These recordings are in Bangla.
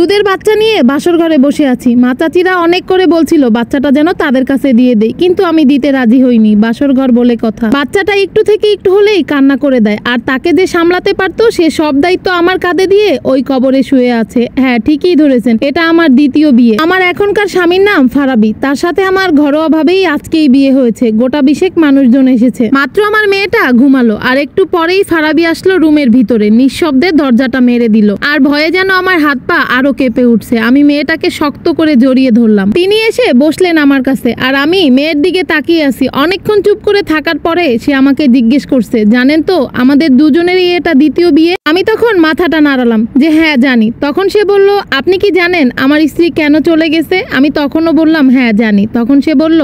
দুধের বাচ্চা নিয়ে বাসর ঘরে বসে আছি। মা চাচিরা অনেক করে বলছিল বাচ্চাটা যেন তাদের কাছে দিয়ে দেই, কিন্তু আমি দিতে রাজি হইনি। বাসর ঘর বলে কথা, বাচ্চাটা একটু থেকে একটু হলেই কান্না করে দেয়, আর তাকে যে সামলাতে পারতো সে সব দায়িত্ব আমার কাঁধে দিয়ে ওই কবরে শুয়ে আছে। হ্যাঁ, ঠিকই ধরেছেন, এটা আমার দ্বিতীয় বিয়ে। আমার এখনকার স্বামীর নাম ফারাবি, তার সাথে আমার ঘরোয়া ভাবেই আজকেই বিয়ে হয়েছে। গোটা 20 মানুষজন এসেছে। মাত্র আমার মেয়েটা ঘুমালো, আর একটু পরেই ফারাবি আসলো রুমের ভিতরে, নিঃশব্দে দরজাটা মেরে দিল। আর ভয়ে যেন আমার হাত পা আরো কেঁপে উঠছে। আমি মেয়েটাকে শক্ত করে জড়িয়ে ধরলাম। তিনি এসে বসলেন আমার কাছে, আর আমি মেয়ের দিকে তাকিয়ে আছি। অনেকক্ষণ চুপ করে থাকার পরে সে আমাকে জিজ্ঞেস করছে, জানেন তো আমাদের দুজনেরই এটা দ্বিতীয় বিয়ে? আমি তখন মাথাটা নাড়ালাম যে হ্যাঁ জানি। তখন সে বলল, আপনি কি জানেন আমার স্ত্রী কেন চলে গেছে? আমি তখনও বললাম হ্যাঁ জানি। তখন সে বলল,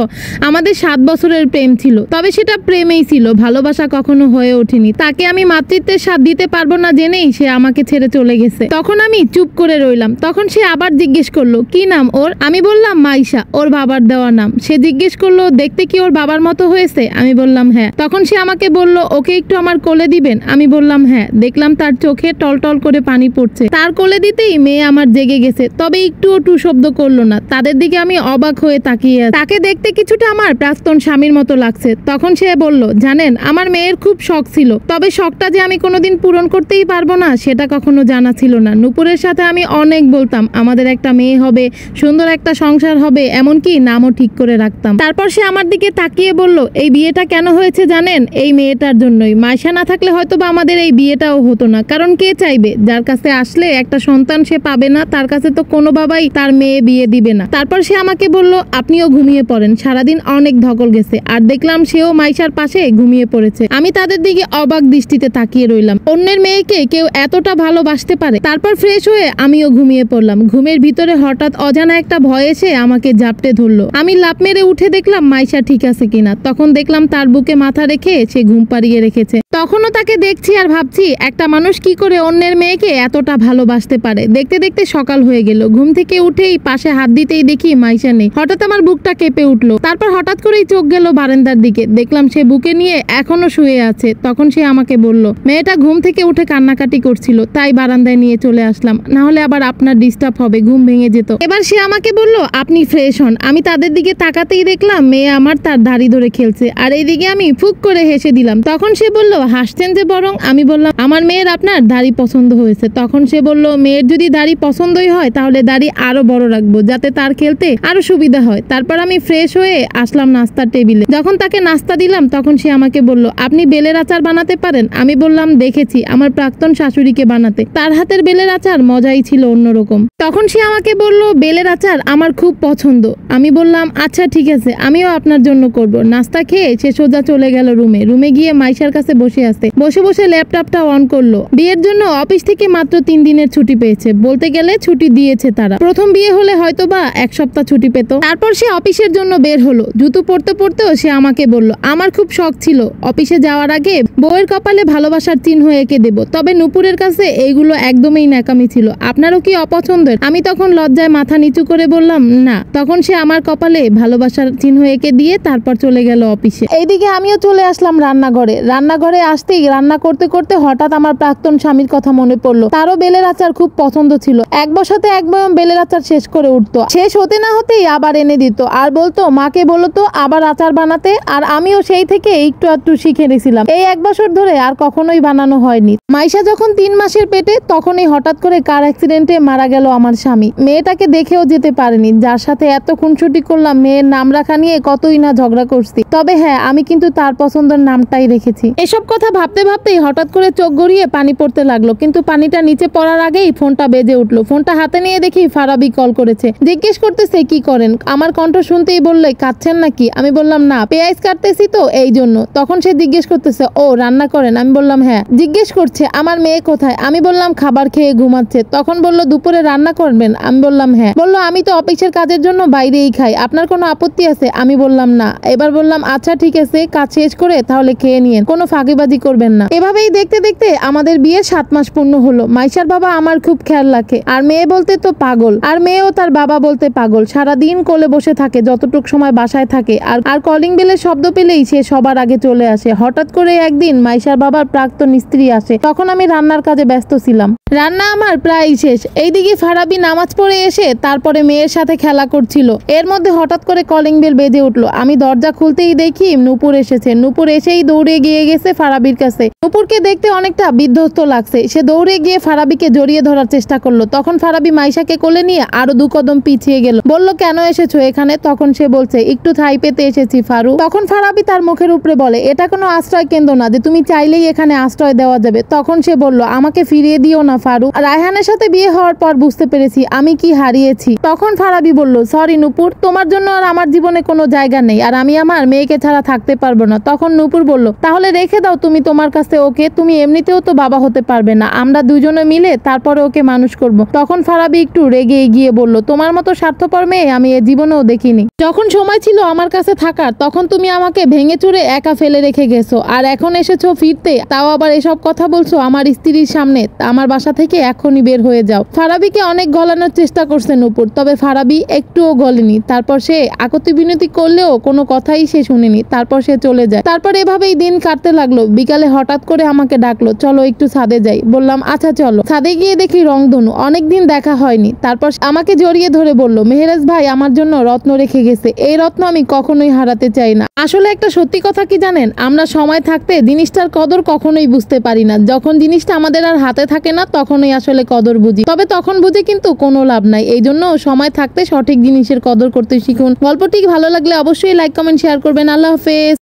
আমাদের 7 বছরের প্রেম ছিল, তবে সেটা প্রেমেই ছিল, ভালোবাসা কখনো হয়ে ওঠেনি। তাকে আমি মাতৃত্বের স্বাদ দিতে পারবো না জেনেই সে আমাকে ছেড়ে চলে গেছে। তখন আমি চুপ করে রইলাম। তখন সে আবার জিজ্ঞেস করলো, কি নাম ওর? আমি বললাম মাইশা, ওর বাবার দেওয়া নাম। সে জিজ্ঞেস করলো, দেখতে কি ওর বাবার মতো হয়েছে? আমি বললাম হ্যাঁ। তখন সে আমাকে বলল, ওকে একটু আমার কোলে দিবেন? আমি বললাম হ্যাঁ। দেখলাম তার চোখে টলটল করে পানি পড়ছে। তার কোলে দিতেই মেয়ে আমার জেগে গেছে, তবে একটুও টু শব্দ করলো না। তাদের দিকে আমি অবাক হয়ে তাকিয়ে আছি। তাকে দেখতে কিছুটা আমার প্রাক্তন স্বামীর মতো লাগছে। তখন সে বলল, জানেন আমার মেয়ের খুব শখ ছিল, তবে শখটা যে আমি কোনোদিন পূরণ করতেই পারবো না সেটা কখনো জানা ছিল না। নূপুরের সাথে আমি অনেক বলতাম আমাদের একটা মেয়ে হবে, সুন্দর একটা সংসার হবে, এমনকি নামও ঠিক করে রাখতাম। তারপর সে আমার দিকে তাকিয়ে বলল, এই বিয়েটা কেন হয়েছে জানেন? এই মেয়েটার জন্যই। মাইশা না থাকলে হয়তো বা আমাদের এই বিয়েটাও হতো না। কারণ কে চাইবে যার কাছে আসলে একটা সন্তান সে পাবে না, তার কাছে তো কোনো বাবাই তার মেয়ে বিয়ে দিবে না। তারপর সে আমাকে বলল, আপনিও ঘুমিয়ে পড়েন, সারাদিন অনেক ধকল গেছে। আর দেখলাম সেও মাইশার পাশে ঘুমিয়ে পড়েছে। আমি তাদের দিকে অবাক দৃষ্টিতে তাকিয়ে রইলাম। অন্যের মেয়েকে কেউ এতটা ভালোবাসতে পারে? তারপর ফ্রেশ হয়ে আমিও ঘুমিয়ে পড়লাম। ঘুমের ভিতরে হঠাৎ অজানা একটা ভয় এসে আমাকে জাপটে ধরলো। আমি লাফ মেরে উঠে দেখলাম মাইশা ঠিক আছে কিনা। তখন দেখলাম তার বুকে মাথা রেখে সে ঘুম পাড়িয়ে রেখেছে। তখনও তাকে দেখছি আর ভাবছি একটা মানুষ কি করে অন্যের মেয়েকে এতটা ভালোবাসতে পারে। দেখতে দেখতে সকাল হয়ে গেল। ঘুম থেকে উঠেই পাশে হাত দিতেই দেখি মাইশা নেই। হঠাৎ আমার বুকটা কেঁপে উঠলো। তারপর হঠাৎ করেই চোখ গেল বারান্দার দিকে। দেখলাম সে বুকে নিয়ে এখনো শুয়ে আছে। তখন সে আমাকে বলল, মেয়েটা ঘুম থেকে উঠে কান্নাকাটি করছিল, তাই বারান্দায় নিয়ে চলে আসলাম, না হলে আবার আপনার ডিস্টার্ব হবে, ঘুম ভেঙে যেত। এবার সে আমাকে বলল, আপনি ফ্রেশ হন। আমি তাদের দিকে তাকাতেই দেখলাম মেয়ে আমার তার দাড়ি ধরে খেলছে, আর এইদিকে আমি ফুক করে হেসে দিলাম। তখন সে বলল, হাসছেন যে বরং? আমি বললাম, আমার মেয়ের আপনার দাড়ি পছন্দ হয়েছে। তখন সে বলল, মেয়ের যদি দাড়ি পছন্দই হয় তাহলে দাড়ি আরো বড় রাখবো, যাতে তার খেলতে আরো সুবিধা হয়। তারপর আমি ফ্রেশ হয়ে আসলাম নাস্তার টেবিলে। যখন তাকে নাস্তা দিলাম তখন সে আমাকে বলল, আপনি বেলের আচার বানাতে পারেন? আমি বললাম, দেখেছি আমার প্রাক্তন শাশুড়িকে বানাতে, তার হাতের বেলের আচার মজাই ছিল অন্যরকম। তখন সে আমাকে বলল, বেলের আচার আমার খুব পছন্দ। আমি বললাম, আচ্ছা ঠিক আছে, আমিও আপনার জন্য করব। নাস্তা খেয়ে সে সোজা চলে গেল রুমে গিয়ে মাইশার কাছে বসে আছে। বসে বসে ল্যাপটপটা অন করলো। বিয়ের জন্য অফিস থেকে মাত্র 3 দিনের ছুটি পেয়েছে, বলতে গেলে ছুটি দিয়েছে তারা। প্রথম বিয়ে হলে হয়তো বা 1 সপ্তাহ ছুটি পেত। তারপর সে অফিসের জন্য বের হলো। জুতো পরতে পরতেও সে আমাকে বলল, আমার খুব শখ ছিল অফিসে যাওয়ার আগে বউয়ের কপালে ভালোবাসার চিহ্ন এঁকে দেব, তবে নূপুরের কাছে এইগুলো একদমই ন্যাকামি ছিল। আপনারও কি অপছন্দের? আমি তখন লজ্জায় মাথা নিচু করে বললাম না। তখন সে আমার কপালে ভালোবাসার চিহ্ন এঁকে দিয়ে তারপর চলে গেল অফিসে। এইদিকে আমিও চলে আসলাম রান্নাঘরে আসতেই রান্না করতে করতে হঠাৎ আমার প্রাক্তন স্বামীর কথা মনে পড়লো। তারও বেলের আচার খুব পছন্দ ছিল। এক বসাতে এক বয়ম বেলের আচার শেষ করে উঠতো। শেষ হতে না হতেই আবার এনে দিত, আর বলতো মাকে বলতো আবার আচার বানাতে। আর আমিও সেই থেকে একটু একটু শিখে নিয়েছিলাম। এই 1 বছর ধরে আর কখনোই বানানো হয়নি। মাইশা যখন 3 মাসের পেটে, তখনই হঠাৎ করে কার অ্যাক্সিডেন্টে মারা গেল আমার স্বামী। মেয়েটাকে দেখেও যেতে পারেনি, যার সাথে এত খুনসুটি করলাম, মেয়ের নাম রাখা নিয়ে কতই না ঝগড়া করছি। তবে হ্যাঁ, আমি কিন্তু তার পছন্দের নামটাই রেখেছি। এসব কথা ভাবতে ভাবতেই হঠাৎ করে চোখ গড়িয়ে পানি পড়তে লাগলো, কিন্তু পানিটা নিচে পড়ার আগেই ফোনটা বেজে উঠলো। ফোনটা হাতে নিয়ে দেখি ফারাবি কল করেছে। জিজ্ঞেস করতেছে কি করেন। আমার কণ্ঠ শুনতেই বললে, কাঁদছেন নাকি? আমি বললাম না, পেঁয়াজ কাটতেছি তো এই জন্য। তখন সে জিজ্ঞেস করতেছে, ও রান্না করেন? আমি বললাম হ্যাঁ। জিজ্ঞেস করছে আমার মেয়ে কোথায়? আমি বললাম খাবার খেয়ে ঘুমাচ্ছে। তখন বলল, দুপুরে রান্না করবেন? আমি বললাম হ্যাঁ। বলল, আমি তো অফিসের কাজের জন্য বাইরেই খাই, আপনার কোনো আপত্তি আছে? আমি বললাম না। এবার বললাম, আচ্ছা ঠিক আছে, কাজ শেষ করে তাহলে খেয়ে নিয়েন, কোনো ফাঁকিবাজি করবেন না। এভাবেই দেখতে দেখতে আমাদের বিয়ে 7 মাস পূর্ণ হলো। মাইশার বাবা আমার খুব খেয়াল রাখে, আর মেয়ে বলতে তো পাগল, আর মেয়েও তার বাবা বলতে পাগল। সারাদিন কোলে বসে থাকে যতটুক সময় বাসায় থাকে, আর কলিং বেলের শব্দ পেলেই সে সবার আগে চলে আসে। হঠাৎ করে একদিন মাইশার বাবার প্রাক্তন স্ত্রী আসে। তখন আমি রান্নার কাজে ব্যস্ত ছিলাম। রান্না আমার প্রায় শেষ। এই এইদিকে ফারাবি নামাজ পড়ে এসে তারপরে মেয়ের সাথে খেলা করছিল। এর মধ্যে হঠাৎ করে কলিং বেল বেজে উঠলো। আমি দরজা খুলতেই দেখি নূপুর এসেছে। নূপুর এসেই দৌড়ে গিয়ে গেছে ফারাবির কাছে। নূপুরকে দেখতে অনেকটা বিধ্বস্ত লাগছে। সে দৌড়ে গিয়ে ফারাবিকে জড়িয়ে ধরার চেষ্টা করলো। তখন ফারাবি মাইশাকে কোলে নিয়ে আরো 2 কদম পিছিয়ে গেল। বলল, কেন এসেছো এখানে? তখন সে বলছে, একটু থাই পেতে এসেছি ফারু। তখন ফারাবি তার মুখের উপরে বলে, এটা কোনো আশ্রয় কেন্দ্র না যে তুমি চাইলেই এখানে আশ্রয় দেওয়া যাবে। তখন সে বলল, আমাকে ফিরিয়ে দিও না ফারু। রায়হানের সাথে বিয়ে হওয়ার পর বুঝতে পেরেছি আমি কি হারিয়েছি। তখন ফারাবি বলল, সরি নূপুর, তোমার জন্য আর আমার জীবনে কোনো জায়গা নেই, আর আমি আমার মেয়েকে ছাড়া থাকতে পারবো না। তখন নূপুর বলল, তাহলে রেখে দাও তুমি তোমার কাছে ওকে, তুমি এমনিতেও তো বাবা হতে পারবে না, আমরা দুজনে মিলে তারপরে ওকে মানুষ করব। তখন ফারাবি একটু রেগে গিয়ে বলল, তোমার মতো স্বার্থপর মেয়ে আমি এ জীবনেও দেখিনি। যখন সময় ছিল আমার কাছে থাকার তখন তুমি আমাকে ভেঙে চুরে একা ফেলে রেখে গেছো, আর এখন এসেছো ফিরতে, তাও আবার এসব কথা বলছো আমার স্ত্রীর সামনে। আমার বাসা থেকে এখনই বের হয়ে যাও। ফারাবিকে অনেক গলানোর চেষ্টা করছে নূপুর, তবে ফারাবি একটুও গলেনি। তারপর সে আকতি বিনতি করলেও কোনো কথাই সে শুনেনি। তারপর সে চলে যায়। তারপর এভাবেই দিন কাটতে লাগলো। বিকালে হঠাৎ করে আমাকে ডাকলো, চলো একটু ছাদে যাই। বললাম, আচ্ছা চলো। ছাদে গিয়ে দেখি রংধনু, অনেকদিন দেখা হয়নি। তারপর আমাকে জড়িয়ে ধরে বলল, মেহেরাজ ভাই আমার জন্য রত্ন রেখে গেছে, এই রত্ন আমি কখনোই হারাতে চাই না। আসলে একটা সত্যি কথা কি জানেন, আমরা সময় থাকতে জিনিসটার কদর কখনোই বুঝতে পারি না। যখন জিনিসটা আমাদের আর হাতে থাকে না তখনই আসলে কদর বুঝি, তবে তখন বুঝে কিন্তু কোনো লাভ নাই। এই জন্য সময় থাকতে সঠিক জিনিসের কদর করতে শিখুন। গল্পটি ভালো লাগলে অবশ্যই লাইক কমেন্ট শেয়ার করবেন। আল্লাহ হাফেজ।